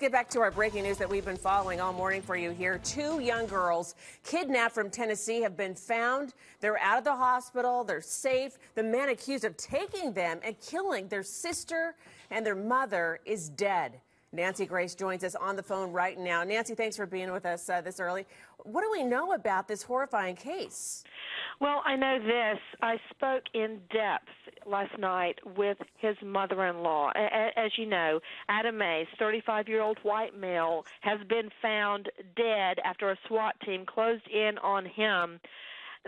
Get back to our breaking news that we've been following all morning for you here. Two young girls kidnapped from Tennessee have been found. They're out of the hospital. They're safe. The man accused of taking them and killing their sister and their mother is dead. Nancy Grace joins us on the phone right now. Nancy, thanks for being with us this early. What do we know about this horrifying case? Well, I know this. I spoke in depth last night with his mother-in-law. As you know, Adam Mays, 35-year-old white male, has been found dead after a SWAT team closed in on him.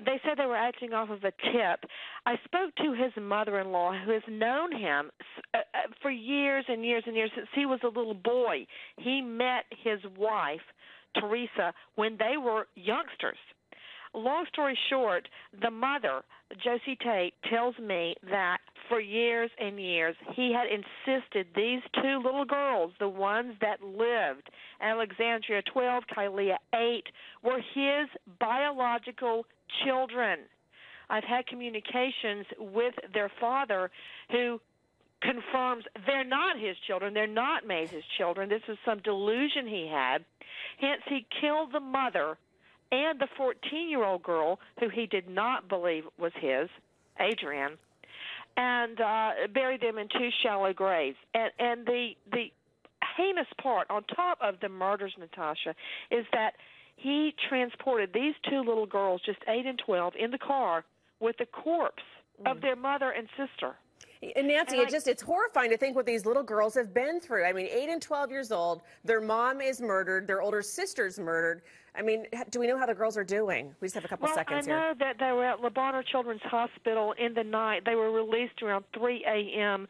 They said they were acting off of a tip. I spoke to his mother-in-law, who has known him for years and years and years, since he was a little boy. He met his wife, Teresa, when they were youngsters. Long story short, the mother, Josie Tate, tells me that for years and years he had insisted these two little girls, the ones that lived, Alexandria 12, Kylea 8, were his biological children. I've had communications with their father, who confirms they're not his children. They're not Mays' children. This was some delusion he had. Hence, he killed the mother and the 14-year-old girl, who he did not believe was his, Adrian, and buried them in two shallow graves. And the heinous part, on top of the murders, Natasha, is that he transported these two little girls, just 8 and 12, in the car with the corpse of their mother and sister. And Nancy, it's horrifying to think what these little girls have been through. I mean, 8 and 12 years old, their mom is murdered, their older sister's murdered. I mean, do we know how the girls are doing? We just have a couple seconds here. I know that they were at Le Bonheur Children's Hospital in the night. They were released around 3 a.m.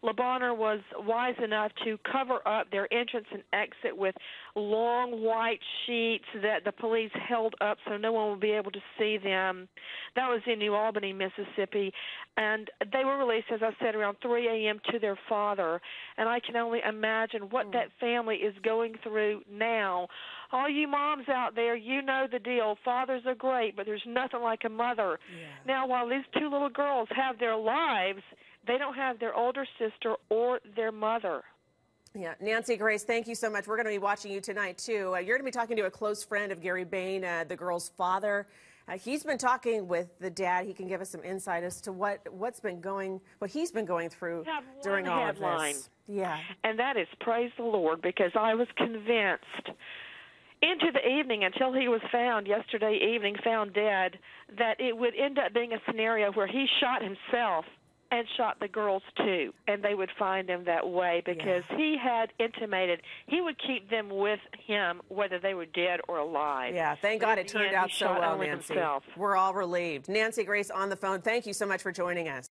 Le Bonheur was wise enough to cover up their entrance and exit with long white sheets that the police held up so no one would be able to see them. That was in New Albany, Mississippi. And they were released, as I said, around 3 a.m. to their father. And I can only imagine what that family is going through now. All you moms out there, you know the deal. Fathers are great, but there's nothing like a mother. Yeah. Now, while these two little girls have their lives, they don't have their older sister or their mother. Yeah, Nancy Grace, thank you so much. We're going to be watching you tonight, too. You're going to be talking to a close friend of Gary Bain, the girl's father. He's been talking with the dad. He can give us some insight as to what he's been going through during all of this. Yeah. And that is praise the Lord, because I was convinced into the evening, until he was found yesterday evening, found dead, that it would end up being a scenario where he shot himself and shot the girls too, and they would find him that way, because he had intimated he would keep them with him whether they were dead or alive. Yeah, thank God it turned out so well, Nancy. We're all relieved. Nancy Grace on the phone, thank you so much for joining us.